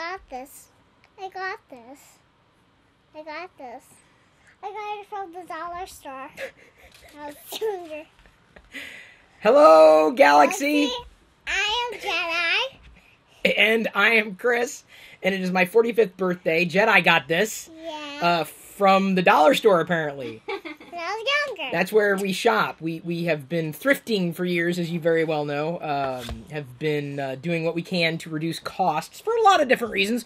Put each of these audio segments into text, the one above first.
got this. I got this. I got this. I got it from the dollar store. I was younger. Hello, Galaxy. I am Jedi. And I am Chris. And it is my 45th birthday. Jedi got this. Yeah. From the dollar store, apparently. When I was younger. That's where we shop. We have been thrifting for years, as you very well know. Have been doing what we can to reduce costs for a lot of different reasons.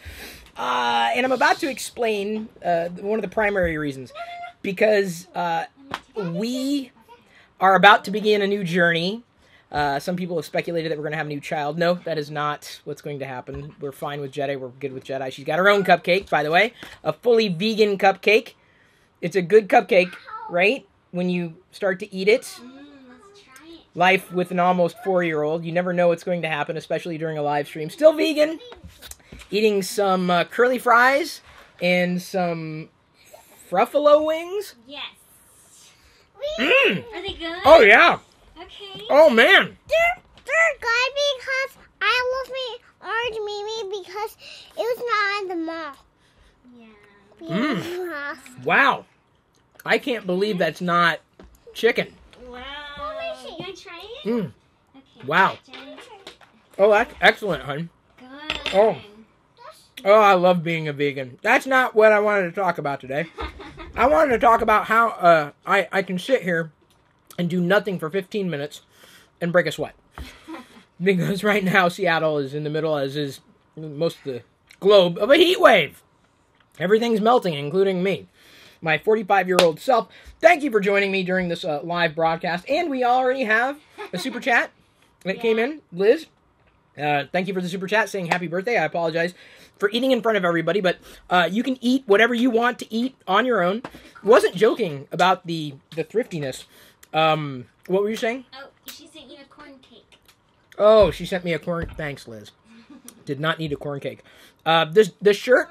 And I'm about to explain one of the primary reasons. Because we are about to begin a new journey. Some people have speculated that we're going to have a new child. No, that is not what's going to happen. We're fine with Jedi. We're good with Jedi. She's got her own cupcake, by the way. A fully vegan cupcake. It's a good cupcake, right? When you start to eat it. Let's try it. Life with an almost 4-year-old. You never know what's going to happen, especially during a live stream. Still vegan. Eating some curly fries and some Fruffalo wings. Yes. Mmm. Are they good? Oh, yeah. Okay. Oh, man. They're good because I love me orange Mimi because it was not in the mall. Yeah. Wow. I can't believe that's not chicken. Wow. You want to try it? Mm. Okay. Wow. Jen. Oh, that's excellent, hon. Good. Oh. Oh, I love being a vegan. That's not what I wanted to talk about today. I wanted to talk about how I can sit here and do nothing for 15 minutes and break a sweat. Because right now, Seattle is in the middle, as is most of the globe, of a heat wave. Everything's melting, including me. My 45-year-old self. Thank you for joining me during this live broadcast. And we already have a super chat that came in. Liz, thank you for the super chat saying happy birthday. I apologize for eating in front of everybody, but you can eat whatever you want to eat on your own. Wasn't joking about the thriftiness. What were you saying? Oh, she sent you a corn cake. Oh, she sent me a corn... Thanks, Liz. Did not need a corn cake. This shirt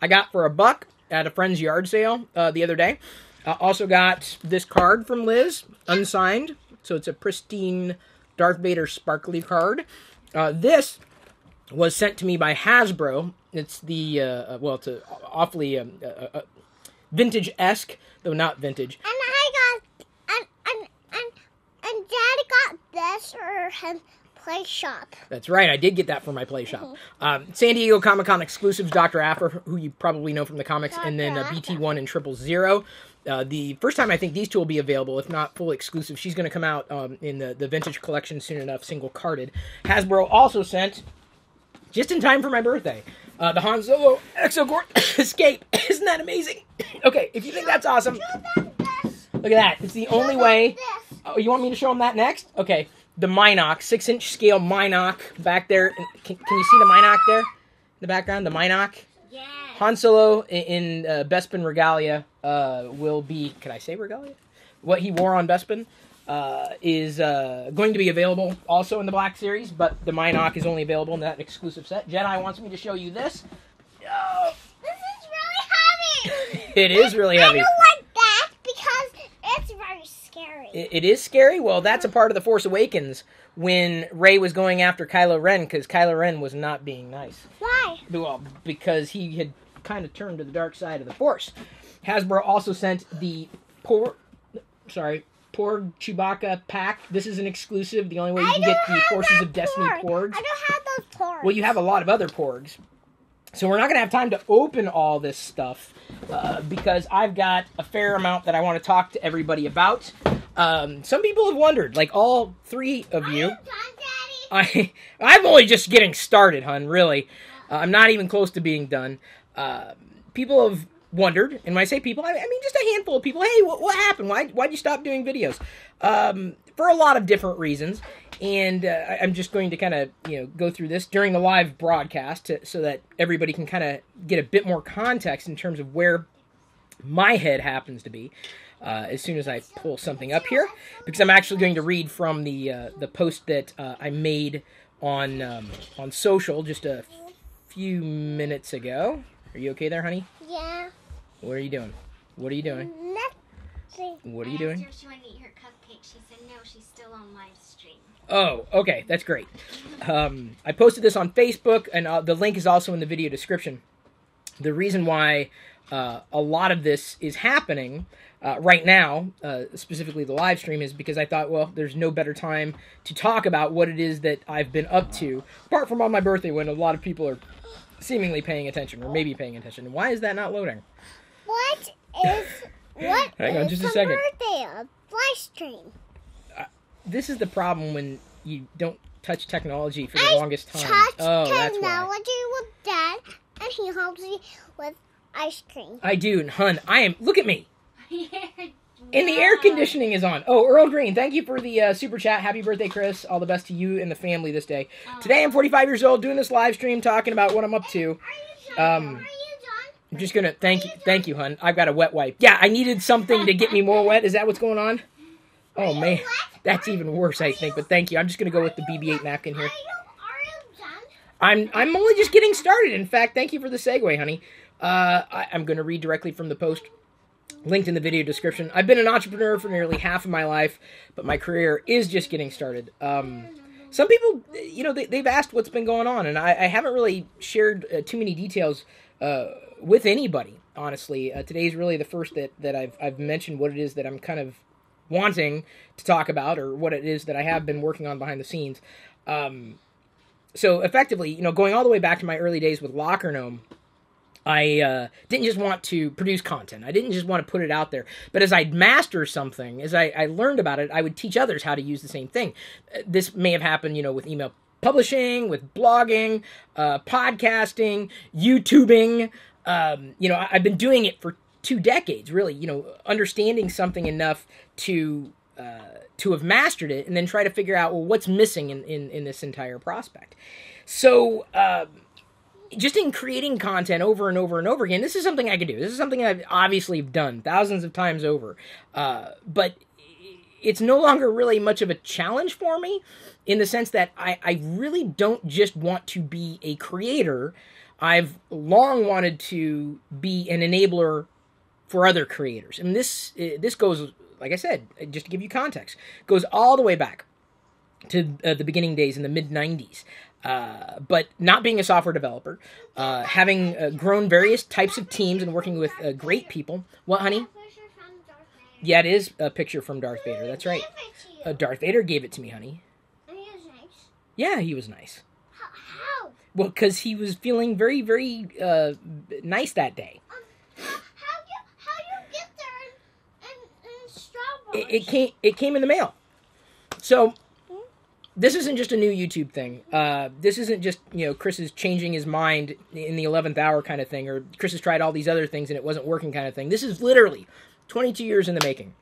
I got for $1 at a friend's yard sale the other day. Also got this card from Liz, unsigned. So it's a pristine Darth Vader sparkly card. This was sent to me by Hasbro. It's the, it's a awfully vintage-esque, though not vintage. And I got and Daddy got this for his play shop. That's right, I did get that for my play shop. San Diego Comic-Con exclusives, Dr. Affer, who you probably know from the comics, and then BT1 and 000. The first time I think these two will be available, if not full exclusive. She's going to come out in the vintage collection soon enough, single-carded. Hasbro also sent, just in time for my birthday, the Han Solo Exogorn Escape. Isn't that amazing? Okay, if you think that's awesome, look at that. It's the only way. Oh, you want me to show them that next? Okay, the Minoc, 6-inch scale Minoc back there. Can you see the Minoc there in the background? The Minoc? Yes. Han Solo in Bespin regalia will be, can I say regalia? What he wore on Bespin is going to be available also in the Black Series, but the Minoc is only available in that exclusive set. Jedi wants me to show you this. Oh. This is really heavy. It is really heavy. I don't like that because it's very scary. It is scary? Well, that's a part of The Force Awakens when Rey was going after Kylo Ren, because Kylo Ren was not being nice. Why? Well, because he had kind of turned to the dark side of the Force. Hasbro also sent the Porg Chewbacca pack. This is an exclusive. The only way you can get the Forces of Destiny Porgs. I don't have those Porgs. Well, you have a lot of other Porgs. So we're not going to have time to open all this stuff because I've got a fair amount that I want to talk to everybody about. Some people have wondered, like all three of you. Are you done, Daddy? I'm only just getting started, hon, really. I'm not even close to being done. People have wondered, and when I say people, I mean just a handful of people. Hey, what happened? Why'd you stop doing videos? For a lot of different reasons. And I'm just going to kind of, go through this during the live broadcast so that everybody can kind of get a bit more context in terms of where my head happens to be as soon as I pull something up here. Because I'm actually going to read from the post that I made on social just a few minutes ago. Are you okay there, honey? Yeah. What are you doing? What are you doing? Nothing. What are you doing? I asked her if she wanted to eat her cupcake. She said no, she's still on live stream. Oh, okay, that's great. I posted this on Facebook, and the link is also in the video description. The reason why a lot of this is happening right now, specifically the live stream, is because I thought, well, there's no better time to talk about what it is that I've been up to, apart from on my birthday when a lot of people are seemingly paying attention, or maybe paying attention. Why is that not loading? Hang on just a second. Birthday live stream? This is the problem when you don't touch technology for the longest time. Touch That's technology why. with Dad, and he helps me with ice cream. I do, and hun, look at me. Wow. And the air conditioning is on. Oh, Earl Green, thank you for the super chat. Happy birthday, Chris. All the best to you and the family this day. Today I'm 45 years old, doing this live stream, talking about what I'm up to. I'm just gonna thank you, hun. I've got a wet wipe. Yeah, I needed something to get me more wet. Is that what's going on? Oh man, that's even worse, I think. But thank you. I'm just gonna go with the BB-8 napkin here. I'm only just getting started. In fact, thank you for the segue, honey. I'm gonna read directly from the post linked in the video description. I've been an entrepreneur for nearly half of my life, but my career is just getting started. Some people, they've asked what's been going on, and I haven't really shared too many details with anybody, honestly. Today's really the first that I've mentioned what it is that I'm kind of wanting to talk about, or what it is that I have been working on behind the scenes. So effectively, going all the way back to my early days with LockerGnome, I didn't just want to produce content. I didn't just want to put it out there. But as I'd master something, as I learned about it, I would teach others how to use the same thing. This may have happened, with email publishing, with blogging, podcasting, YouTubing. I've been doing it for 2 decades, really, understanding something enough to have mastered it, and then try to figure out, well, what's missing in this entire prospect. So, just in creating content over and over and over again, this is something I can do. This is something I've obviously done thousands of times over. But it's no longer really much of a challenge for me, in the sense that I really don't just want to be a creator. I've long wanted to be an enabler for other creators. And this goes, like I said, just to give you context, goes all the way back to the beginning days in the mid-90s. But not being a software developer, having grown various types of teams and working with great people. What, honey? Yeah, it is a picture from Darth Vader. That's right. Darth Vader gave it to me, honey. And he was nice. Yeah, he was nice. How? Well, because he was feeling very, very nice that day. How you get there in Strawberries? It came in the mail. So this isn't just a new YouTube thing. This isn't just, Chris is changing his mind in the 11th hour kind of thing, or Chris has tried all these other things and it wasn't working kind of thing. This is literally 22 years in the making.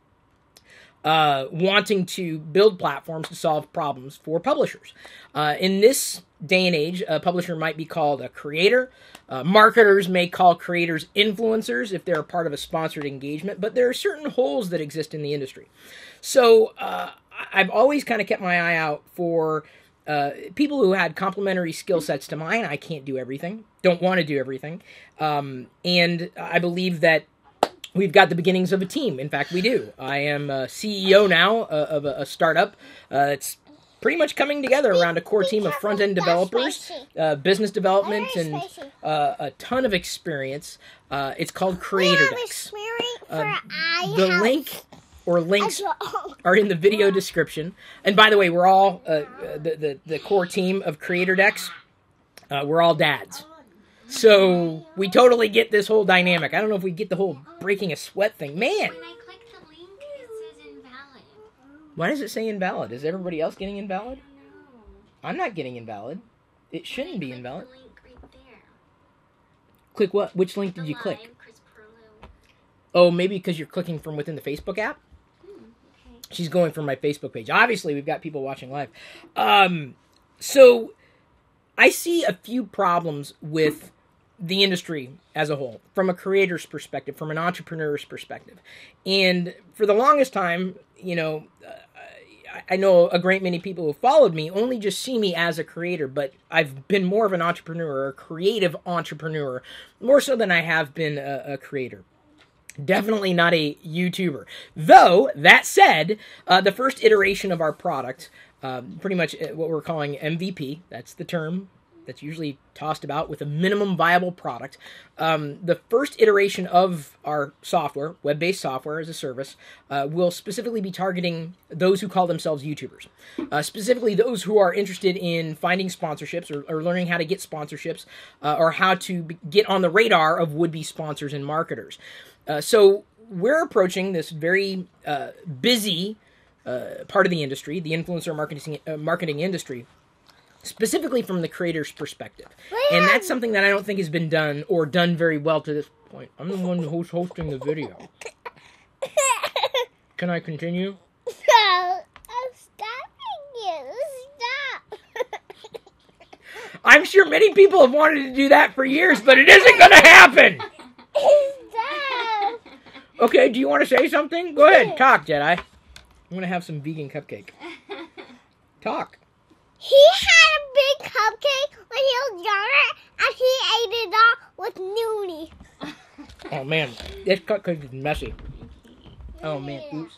Wanting to build platforms to solve problems for publishers. In this day and age, a publisher might be called a creator. Marketers may call creators influencers if they're a part of a sponsored engagement, but there are certain holes that exist in the industry. So I've always kind of kept my eye out for people who had complementary skill sets to mine. I can't do everything, don't want to do everything, and I believe that we've got the beginnings of a team. In fact, we do. I am a CEO now of a startup. It's pretty much coming together around a core team of front-end developers, business development, and a ton of experience. It's called CreatorDecks. The link or links are in the video description. And by the way, we're all, the core team of CreatorDecks, we're all dads. So we totally get this whole dynamic. I don't know if we get the whole breaking a sweat thing. Man! When I click the link, it says invalid. Why does it say invalid? Is everybody else getting invalid? I don't know. I'm not getting invalid. It shouldn't be invalid. The link right there. Click what? Which link did you Live, click? Chris Pirillo. Oh, maybe because you're clicking from within the Facebook app? Okay. She's going from my Facebook page. Obviously, we've got people watching live. So I see a few problems with the industry as a whole, from a creator's perspective, from an entrepreneur's perspective. And for the longest time, I know a great many people who followed me only just see me as a creator, but I've been more of an entrepreneur, a creative entrepreneur, more so than I have been a creator. Definitely not a YouTuber. Though, that said, the first iteration of our product pretty much what we're calling MVP. That's the term that's usually tossed about with a minimum viable product. The first iteration of our software, web-based software as a service, will specifically be targeting those who call themselves YouTubers. Specifically those who are interested in finding sponsorships or learning how to get sponsorships or how to get on the radar of would-be sponsors and marketers. So we're approaching this very busy part of the industry, the influencer marketing industry, specifically from the creator's perspective. And that's something that I don't think has been done or done very well to this point. I'm the one who's hosting the video. Can I continue? No, I'm stopping you. Stop. I'm sure many people have wanted to do that for years, but it isn't going to happen. Stop. Okay, do you want to say something? Go ahead, talk, Jedi. I'm going to have some vegan cupcake. Talk. He had a big cupcake when he was younger, and he ate it all with Noonie. Oh, man. This cupcake is messy. Oh, man. Oops.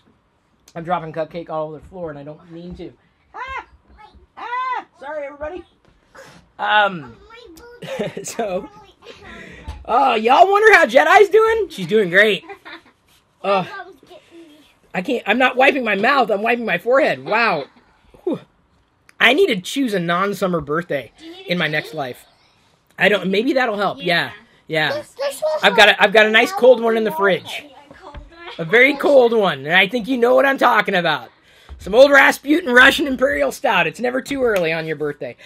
I'm dropping cupcake all over the floor, and I don't mean to. Sorry, everybody. So, y'all wonder how Jedi's doing? She's doing great. I can't. I'm not wiping my mouth. I'm wiping my forehead. Wow. Whew. I need to choose a non-summer birthday in my next life. I don't. Maybe that'll help. Yeah. I've got a nice cold one in the fridge. A very cold one, and I think you know what I'm talking about. Some old Rasputin Russian Imperial Stout. It's never too early on your birthday.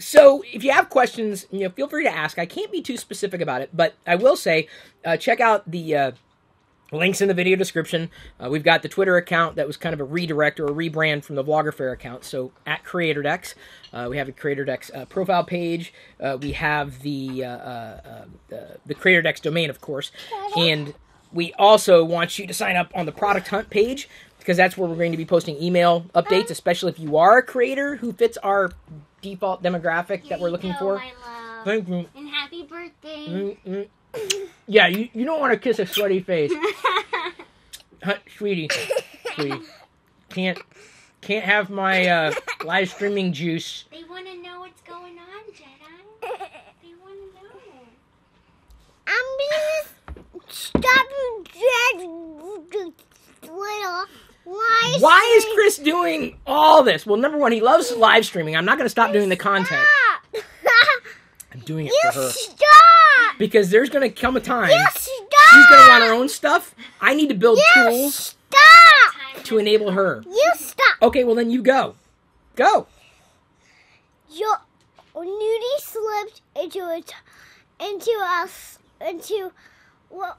So if you have questions, feel free to ask. I can't be too specific about it, but I will say, check out the links in the video description. We've got the Twitter account that was kind of a redirect or a rebrand from the Vlogger Fair account. So at CreatorDex, we have a CreatorDex profile page. We have the CreatorDex domain, of course, and we also want you to sign up on the Product Hunt page because that's where we're going to be posting email updates, especially if you are a creator who fits our default demographic that we're looking for. My love. Thank you. And happy birthday. Yeah, you don't want to kiss a sweaty face. Sweetie. Can't have my live streaming juice. They want to know what's going on, Jedi. They want to know. I'm gonna stop little. Why is Chris doing all this? Well, number one, he loves live streaming. I'm not going to stop doing the content. I'm doing it for her. Stop! Because there's going to come a time Stop! she's going to want her own stuff. I need to build tools Stop! to enable her. You stop! Okay, well then you go. Go. Your Nudie slipped into what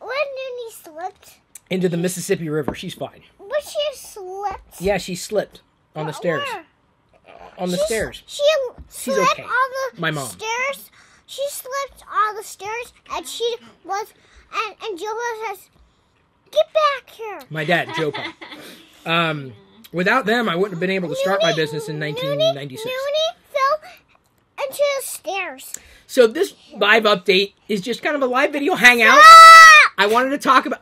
Nudie slipped? Into the Mississippi River. She's fine. But she slipped. Yeah, she slipped on the stairs. Where? On the stairs. She's slipped okay. On the My mom. stairs. She slipped on the stairs, and she was, and Joe says, "Get back here." My dad, Joe Paul. Without them, I wouldn't have been able to start my business in 1996. Noonie fell into the stairs. So this live update is just kind of a live video hangout. I wanted to talk about...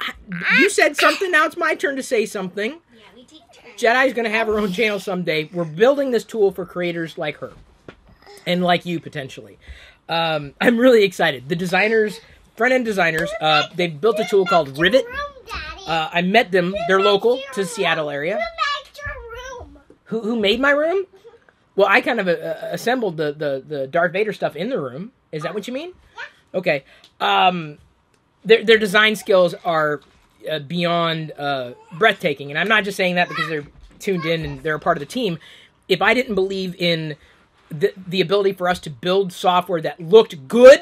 You said something, now it's my turn to say something. Yeah, we take turns. Jedi's going to have her own channel someday. We're building this tool for creators like her. And like you, potentially. I'm really excited. The designers, front-end designers, they've built a tool called Rivet. I met them. They're local to the Seattle area. Who made my room? Well, I kind of assembled the Darth Vader stuff in the room. Is that what you mean? Okay. Their design skills are beyond breathtaking. And I'm not just saying that because they're tuned in and they're a part of the team. If I didn't believe in the ability for us to build software that looked good,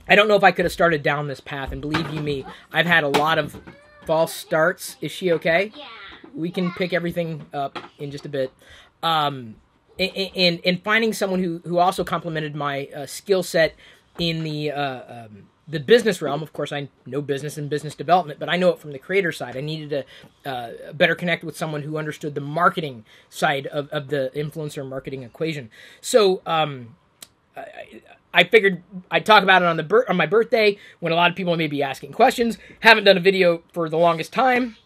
I don't know if I could have started down this path. And believe you me, I've had a lot of false starts. Is she okay? Yeah. We can pick everything up in just a bit. And finding someone who also complemented my skill set in the business realm. Of course, I know business and business development, but I know it from the creator side. I needed to better connect with someone who understood the marketing side of the influencer marketing equation. So I figured I'd talk about it on my birthday when a lot of people may be asking questions. Haven't done a video for the longest time.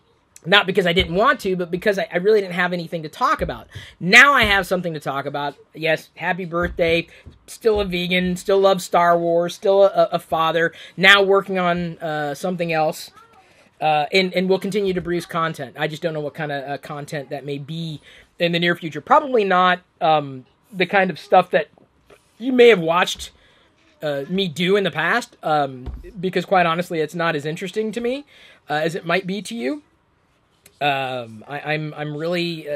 Not because I didn't want to, but because I really didn't have anything to talk about. Now I have something to talk about. Yes, happy birthday. Still a vegan. Still love Star Wars. Still a father. Now working on something else. And we'll continue to produce content. I just don't know what kind of content that may be in the near future. Probably not the kind of stuff that you may have watched me do in the past. Because quite honestly, it's not as interesting to me as it might be to you. I'm really,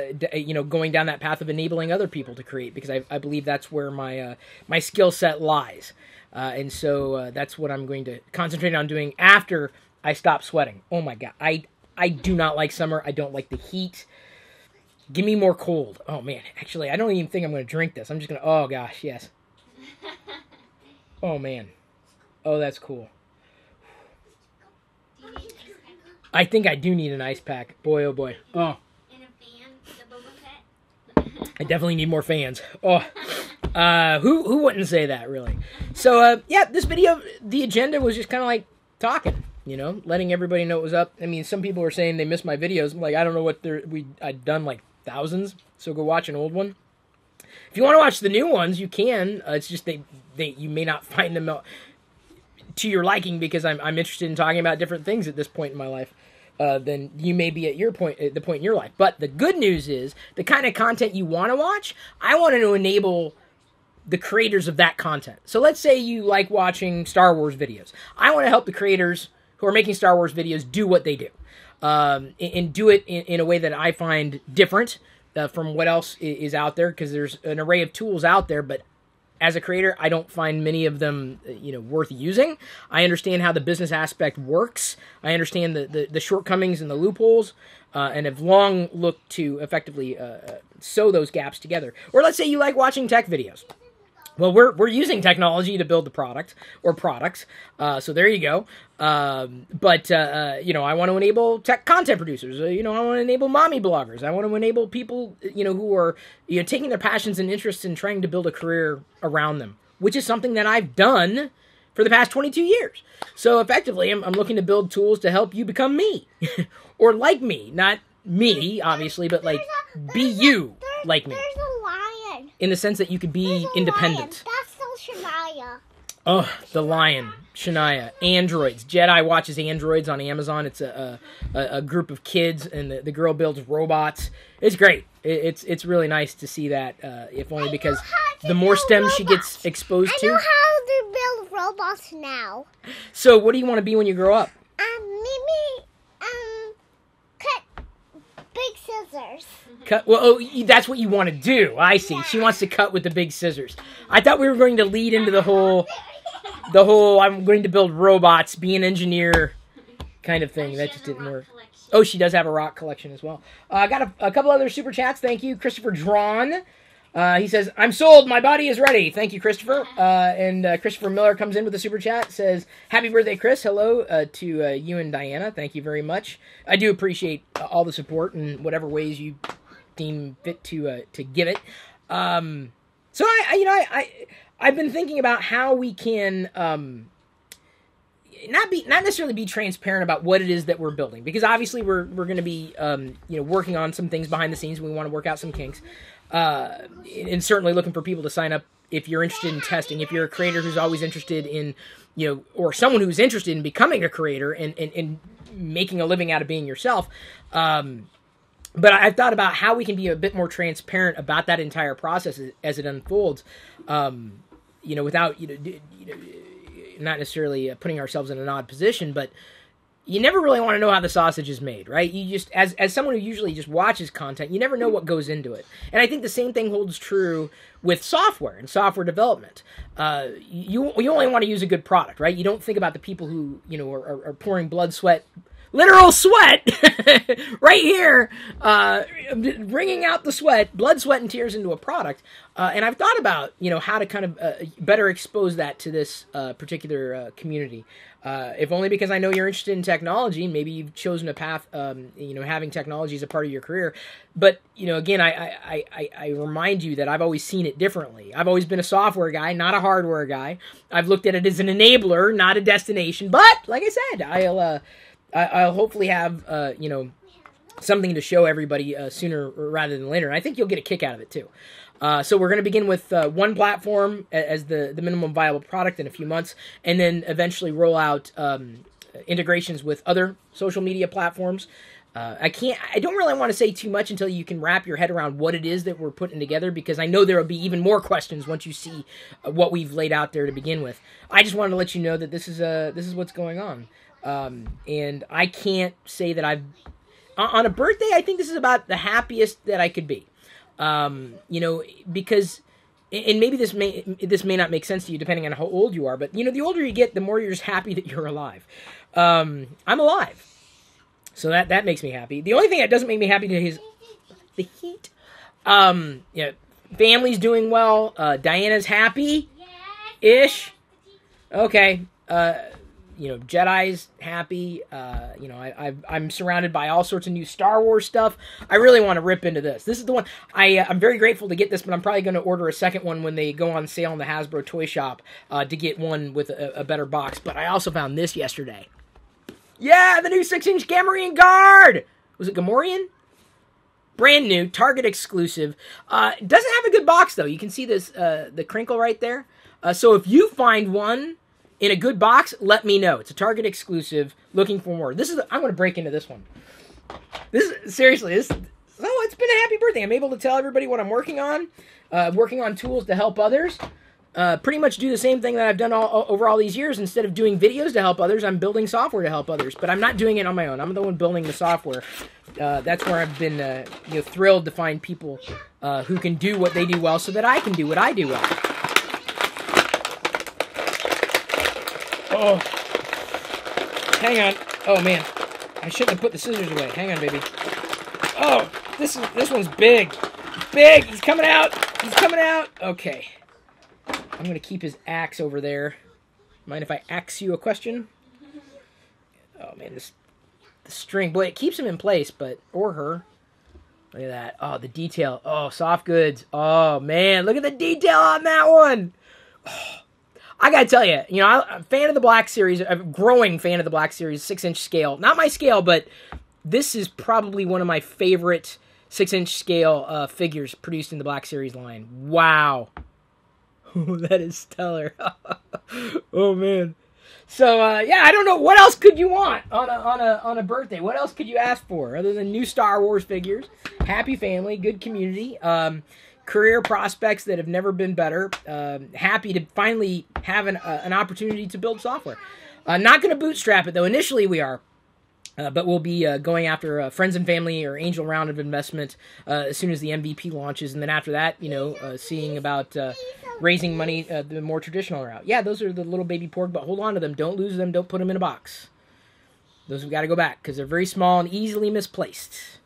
going down that path of enabling other people to create, because I believe that's where my skill set lies. And so that's what I'm going to concentrate on doing after I stop sweating. Oh my God. I do not like summer. I don't like the heat. Give me more cold. Oh man. Actually, I don't even think I'm going to drink this. I'm just going to, oh gosh, yes. Oh man. Oh, that's cool. I think I do need an ice pack. Boy, oh boy. Oh. And a fan, the Boba Fett. I definitely need more fans. Oh. Who wouldn't say that, really? So, yeah, this video, the agenda was just kind of like talking, letting everybody know what was up. I mean, some people were saying they missed my videos. I'm like, I don't know what I'd done like thousands, so go watch an old one. If you want to watch the new ones, you can. It's just you may not find them to your liking, because I'm interested in talking about different things at this point in my life than you may be at the point in your life. But the good news is, the kind of content you want to watch, I want to enable the creators of that content. So let's say you like watching Star Wars videos. I want to help the creators who are making Star Wars videos do what they do, and do it in a way that I find different from what else is out there, because there's an array of tools out there, but as a creator, I don't find many of them, worth using. I understand how the business aspect works. I understand the shortcomings and the loopholes, and have long looked to effectively sew those gaps together. Or let's say you like watching tech videos. Well, we're using technology to build the product or products, so there you go. But I want to enable tech content producers. I want to enable mommy bloggers. I want to enable people, who are taking their passions and interests and trying to build a career around them, which is something that I've done for the past 22 years. So effectively, I'm looking to build tools to help you become me, or like me, not me, obviously, but like be you like me. There's a lion. In the sense that you could be independent. Lion. That's still Shania. Oh, the lion, Shania. Androids. Jedi watches androids on Amazon. It's a group of kids, and the girl builds robots. It's great. It's really nice to see that, if only because the more STEM she gets exposed to. I know how to build robots now. So what do you want to be when you grow up? Maybe, cut big scissors. Cut. Well, that's what you want to do. I see. She wants to cut with the big scissors. I thought we were going to lead into the whole I'm going to build robots, be an engineer kind of thing. That just didn't work. Oh, she does have a rock collection as well. I got a couple other super chats. Thank you, Christopher Drawn. He says, I'm sold. My body is ready. Thank you, Christopher. And Christopher Miller comes in with a super chat. Says, happy birthday, Chris. Hello to you and Diana. Thank you very much. I do appreciate all the support in whatever ways you deem fit to give it. So I've been thinking about how we can not necessarily be transparent about what it is that we're building, because obviously we're going to be working on some things behind the scenes. We want to work out some kinks, and certainly looking for people to sign up if you're interested in testing. If you're a creator who's always interested in or someone who's interested in becoming a creator and making a living out of being yourself. But I've thought about how we can be a bit more transparent about that entire process as it unfolds, without not necessarily putting ourselves in an odd position. But you never really want to know how the sausage is made, right? You just, as someone who usually just watches content, you never know what goes into it. And I think the same thing holds true with software and software development. You only want to use a good product, right? You don't think about the people who are pouring blood, sweat. Literal sweat right here, wringing out the sweat, blood, sweat, and tears into a product. And I've thought about, how to kind of better expose that to this particular community. If only because I know you're interested in technology. Maybe you've chosen a path, having technology as a part of your career. But, again, I remind you that I've always seen it differently. I've always been a software guy, not a hardware guy. I've looked at it as an enabler, not a destination. But, like I said, I'll hopefully have, something to show everybody sooner rather than later. And I think you'll get a kick out of it too. So we're going to begin with one platform as the minimum viable product in a few months, and then eventually roll out integrations with other social media platforms. I don't really want to say too much until you can wrap your head around what it is that we're putting together, because I know there will be even more questions once you see what we've laid out there to begin with. I just wanted to let you know that this is what's going on. And I can't say that I've... On a birthday, I think this is about the happiest that I could be. Because... And maybe this may not make sense to you depending on how old you are, but, the older you get, the more you're just happy that you're alive. I'm alive. So that makes me happy. The only thing that doesn't make me happy is the heat. Family's doing well. Diana's happy-ish. Okay. Jedi's happy. I'm surrounded by all sorts of new Star Wars stuff. I really want to rip into this. This is the one. I'm very grateful to get this, but I'm probably going to order a second one when they go on sale in the Hasbro toy shop to get one with a better box. But I also found this yesterday. Yeah, the new 6-inch Gamorrean Guard! Was it Gamorrean? Brand new, Target exclusive. It doesn't have a good box, though. You can see this, the crinkle right there. So if you find one in a good box, let me know. It's a Target exclusive. Looking for more. I'm going to break into this one. Seriously, it's been a happy birthday. I'm able to tell everybody what I'm working on. Working on tools to help others. Pretty much do the same thing that I've done over all these years. Instead of doing videos to help others, I'm building software to help others. But I'm not doing it on my own. I'm the one building the software. That's where I've been thrilled to find people who can do what they do well so that I can do what I do well. Oh. Hang on. Oh, man. I shouldn't have put the scissors away. Hang on, baby. Oh, this one's big. Big! He's coming out! He's coming out! Okay. I'm going to keep his axe over there. Mind if I axe you a question? Oh, man, the string. Boy, it keeps him in place, or her. Look at that. Oh, the detail. Oh, soft goods. Oh, man, look at the detail on that one. Oh, I got to tell you, I'm a fan of the Black Series, a growing fan of the Black Series, 6-inch scale. Not my scale, but this is probably one of my favorite 6-inch scale figures produced in the Black Series line. Wow. Oh, that is stellar. Oh, man. So, I don't know. What else could you want on a birthday? What else could you ask for other than new Star Wars figures, happy family, good community, career prospects that have never been better, happy to finally have an opportunity to build software. Not going to bootstrap it, though. Initially, we are. But we'll be going after friends and family or angel round of investment as soon as the MVP launches. And then after that, seeing about raising money the more traditional route. Yeah, those are the little baby pork, but hold on to them. Don't lose them. Don't put them in a box. Those have got to go back because they're very small and easily misplaced,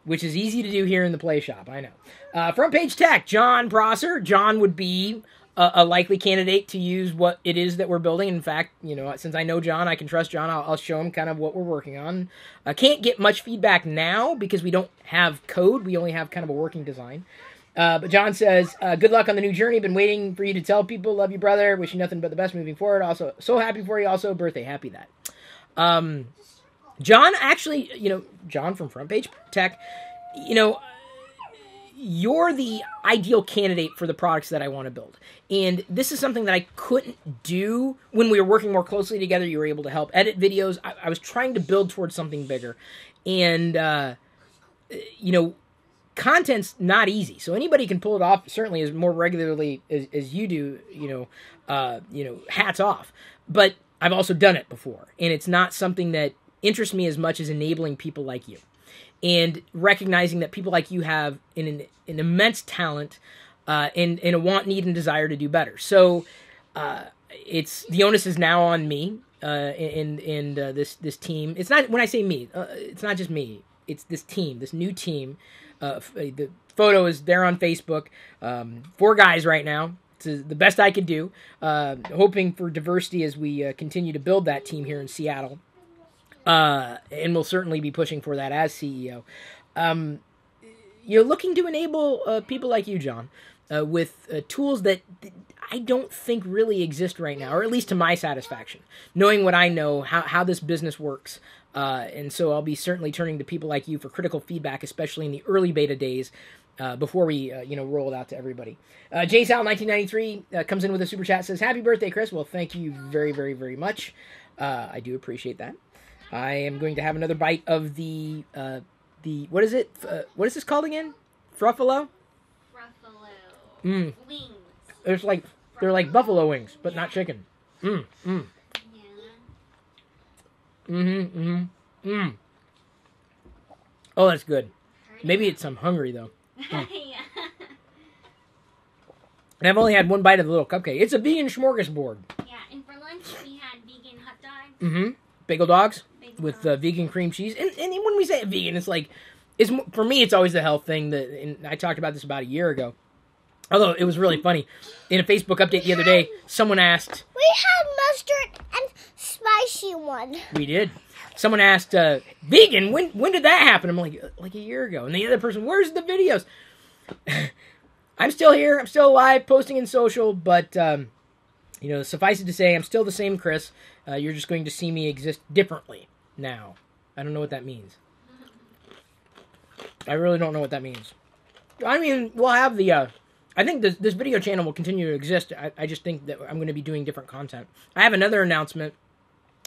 which is easy to do here in the Play Shop, I know. Front Page Tech, John Prosser. John would be a likely candidate to use what it is that we're building. In fact, since I know John, I can trust John. I'll show him kind of what we're working on. I can't get much feedback now because we don't have code. We only have kind of a working design. But John says, good luck on the new journey. Been waiting for you to tell people. Love you, brother. Wish you nothing but the best moving forward. Also, so happy for you. Also, birthday. Happy that. John, actually, John from Front Page Tech, you're the ideal candidate for the products that I want to build. And this is something that I couldn't do when we were working more closely together. You were able to help edit videos. I was trying to build towards something bigger. And, content's not easy. So anybody can pull it off, certainly as more regularly as you do, hats off. But I've also done it before. And it's not something that interests me as much as enabling people like you. And recognizing that people like you have an immense talent and a want, need, and desire to do better. So it's the onus is now on me and this team. It's not when I say me. It's not just me. It's this team, this new team. The photo is there on Facebook. 4 guys right now. It's the best I could do. Hoping for diversity as we continue to build that team here in Seattle. And we'll certainly be pushing for that as CEO. You're looking to enable people like you, John, with tools that I don't think really exist right now, or at least to my satisfaction. Knowing what I know, how this business works, And so I'll be certainly turning to people like you for critical feedback, especially in the early beta days, before we, roll it out to everybody. JSal1993 comes in with a super chat, says, "Happy birthday, Chris." Well, thank you very, very, very much. I do appreciate that. I am going to have another bite of the what is it? What is this called again? Fruffalo? Fruffalo. Wings. They're like buffalo wings, but not chicken. Yeah. Oh, that's good. Maybe I'm hungry though. Yeah. And I've only had one bite of the little cupcake. It's a vegan smorgasbord. Yeah, and for lunch we had vegan hot dogs. Bagel dogs with vegan cream cheese. And when we say vegan, for me, it's always the health thing. And I talked about this about a year ago. Although it was really funny. In a Facebook update the other day, someone asked... We had mustard and spicy one. We did. Someone asked, vegan, when did that happen? I'm like a year ago. And the other person, where's the videos? I'm still here. I'm still alive, posting in social. But, suffice it to say, I'm still the same Chris. You're just going to see me exist differently now. I don't know what that means. I really don't know what that means. I mean, we'll have the... I think this video channel will continue to exist. I just think that I'm going to be doing different content. I have another announcement.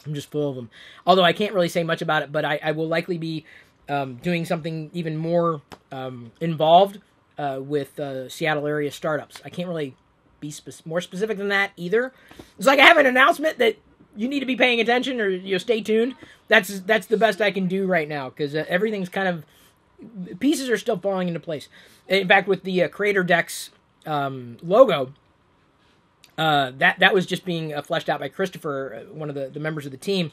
I'm just full of them. Although I can't really say much about it, but I will likely be doing something even more involved with Seattle area startups. I can't really be more specific than that either. It's like I have an announcement that you need to be paying attention or stay tuned. That's the best I can do right now because everything's kind of... Pieces are still falling into place. In fact, with the Creator Decks logo, that was just being fleshed out by Christopher, one of the members of the team.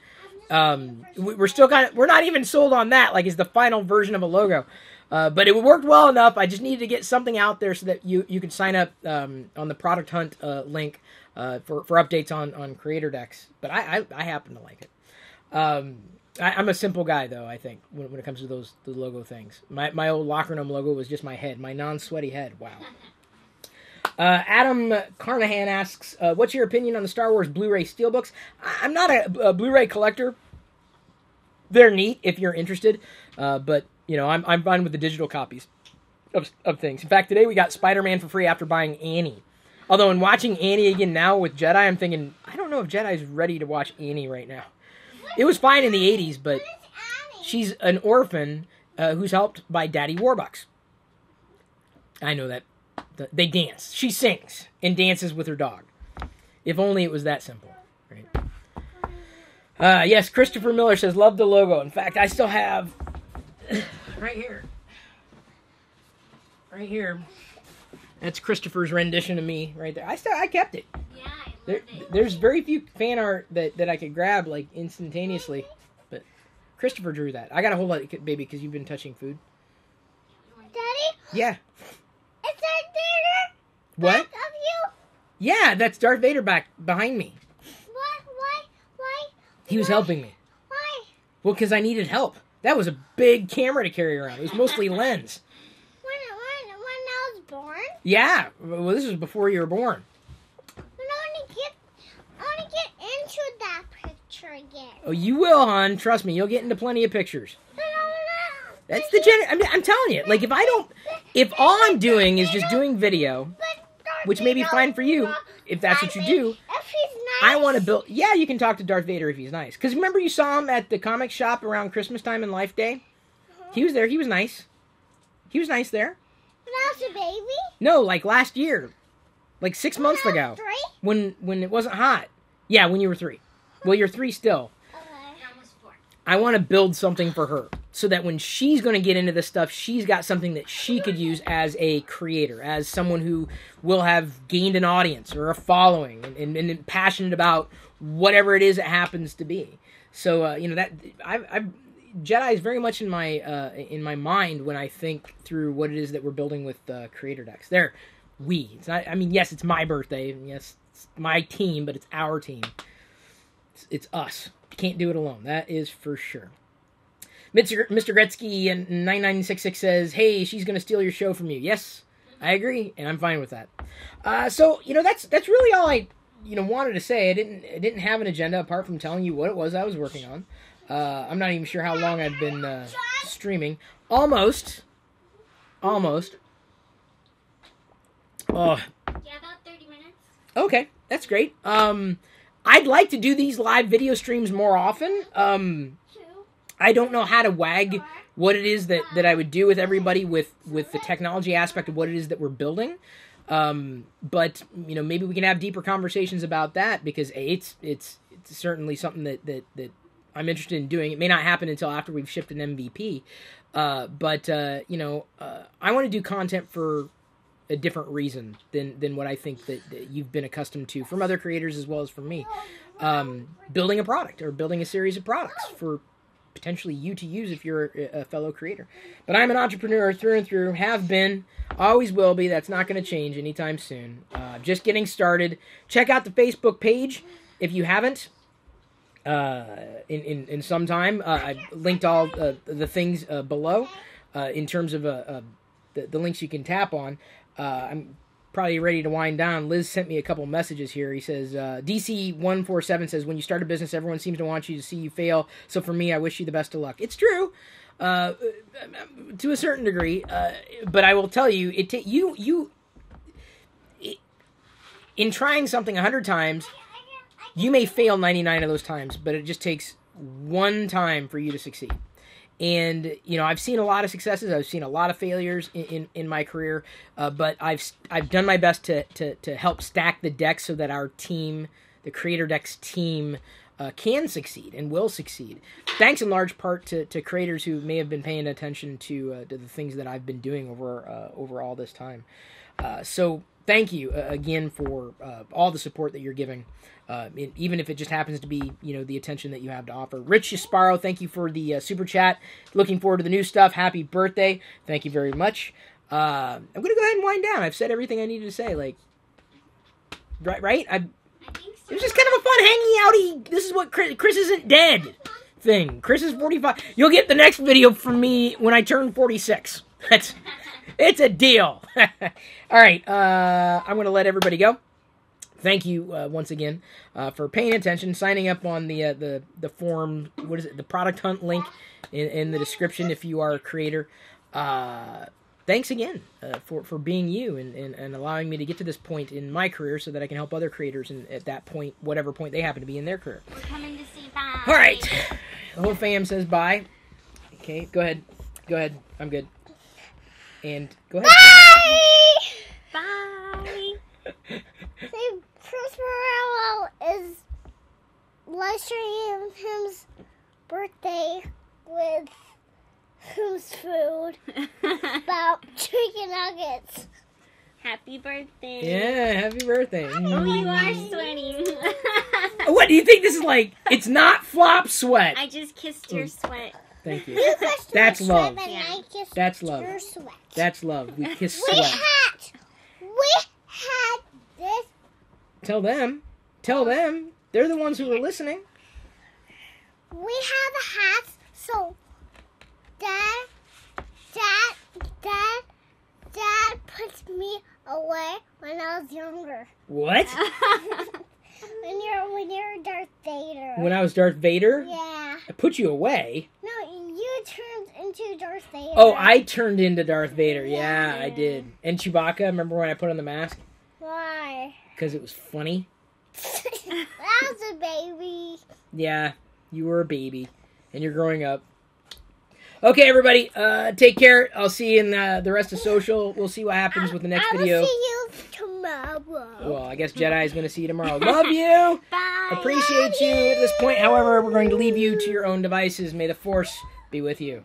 We're still we're not even sold on that, like it's the final version of a logo. But it worked well enough. I just needed to get something out there so that you can sign up on the Product Hunt link for updates on Creator Decks. But I happen to like it. I'm a simple guy, though, I think, when it comes to the logo things. My old LockerGnome logo was just my head, my non-sweaty head. Wow. Adam Carnahan asks, what's your opinion on the Star Wars Blu-ray Steelbooks? I'm not a Blu-ray collector. They're neat if you're interested, but, I'm fine with the digital copies of things. In fact, today we got Spider-Man for free after buying Annie. Although in watching Annie again now with Jedi, I'm thinking, I don't know if Jedi's ready to watch Annie right now. It was fine in the 80s, but she's an orphan who's helped by Daddy Warbucks. I know that. They dance. She sings and dances with her dog. If only it was that simple. Right? Yes, Christopher Miller says, love the logo. In fact, I still have... right here. That's Christopher's rendition of me right there. I kept it. Yeah, There's very few fan art that I could grab like instantaneously, but Christopher drew that. I gotta hold on, baby, because you've been touching food. Daddy? Yeah. Is that Vader? What? Back of you? Yeah, that's Darth Vader back behind me. Why? He was helping me. Why? Well, because I needed help. That was a big camera to carry around. It was mostly lens. When I was born? Yeah. Well, this was before you were born. I want to get into that picture again. Oh, you will, hon. Trust me. You'll get into plenty of pictures. That's the I'm telling you. Like, if all I'm doing is just doing video, which may be fine for you, if that's what you do. If he's nice. I want to build... Yeah, you can talk to Darth Vader if he's nice. Because remember you saw him at the comic shop around Christmas time and Life Day? He was there. He was nice. He was nice there. When I was a baby? No, like last year. Like 6 months ago. 3? When it wasn't hot. Yeah, when you were 3. Well, you're 3 still. I was 4. I want to build something for her. So that when she's going to get into this stuff, she's got something that she could use as a creator. As someone who will have gained an audience or a following. And passionate about whatever it is it happens to be. So, that... Jedi is very much in my mind when I think through what it is that we're building with Creator Decks. It's not. I mean, yes, it's my birthday, and yes, it's my team, but it's our team. It's us. Can't do it alone. That is for sure. Mr. Gretzky and 9966 says, "Hey, she's gonna steal your show from you." Yes, I agree, and I'm fine with that. So that's really all I wanted to say. I didn't have an agenda apart from telling you what it was I was working on. I'm not even sure how long I've been streaming. Almost. Oh. Yeah, about 30 minutes. Okay, that's great. I'd like to do these live video streams more often. I don't know how to wag what it is that I would do with everybody with the technology aspect of what it is that we're building. But maybe we can have deeper conversations about that, because it's certainly something that I'm interested in doing. It may not happen until after we've shipped an MVP. But I want to do content for a different reason than what I think that you've been accustomed to from other creators as well as from me. Building a product or building a series of products for potentially you to use if you're a fellow creator. But I'm an entrepreneur through and through, have been, always will be. That's not going to change anytime soon. Just getting started. Check out the Facebook page if you haven't. In some time, I linked all the things below in terms of the links you can tap on. I'm probably ready to wind down. Liz sent me a couple messages here. He says, DC147 says, when you start a business, everyone seems to want you to see you fail. So for me, I wish you the best of luck. It's true, to a certain degree. But I will tell you, in trying something 100 times, you may fail 99 of those times, but it just takes one time for you to succeed. And, I've seen a lot of successes. I've seen a lot of failures in my career, but I've done my best to help stack the deck so that our team, the Creator Decks team, can succeed and will succeed. Thanks in large part to creators who may have been paying attention to the things that I've been doing over all this time. So thank you again for all the support that you're giving. Even if it just happens to be, the attention that you have to offer. Rich Sparrow, thank you for the super chat. Looking forward to the new stuff. Happy birthday. Thank you very much. I'm going to go ahead and wind down. I've said everything I needed to say. Right? I think so. It was just kind of a fun hanging outy. This is what Chris isn't dead thing. Chris is 45. You'll get the next video from me when I turn 46. It's a deal. All right. I'm going to let everybody go. Thank you once again for paying attention, signing up on the forum. What is it? The product hunt link in the description if you are a creator. Thanks again for being you and allowing me to get to this point in my career so that I can help other creators at that point, whatever point they happen to be in their career. We're coming to see bye. All right. The whole fam says bye. Okay, go ahead. I'm good. And go ahead. Bye! Bye. See, Chris Pirillo is live streaming his birthday with whose food about chicken nuggets. Happy birthday. Yeah, happy birthday. Oh, you are sweating. What do you think this is like? It's not flop sweat. I just kissed your sweat. Thank you. You kissed That's my love. sweat and I kissed That's love. your sweat. That's love. We kiss We sweat. had this. Tell them. They're the ones who are listening. We have a hat, so Dad puts me away when I was younger. What? When you're Darth Vader. When I was Darth Vader? Yeah. I put you away. No, you turned into Darth Vader. Oh, I turned into Darth Vader. Yeah, I did. And Chewbacca, remember when I put on the mask? Why? Because it was funny. I was a baby. Yeah, you were a baby. And you're growing up. Okay, everybody, take care. I'll see you in the rest of social. We'll see what happens with the next video. I will see you tomorrow. Well, I guess Jedi is going to see you tomorrow. Love you. Bye. Appreciate you at this point. However, we're going to leave you to your own devices. May the Force be with you.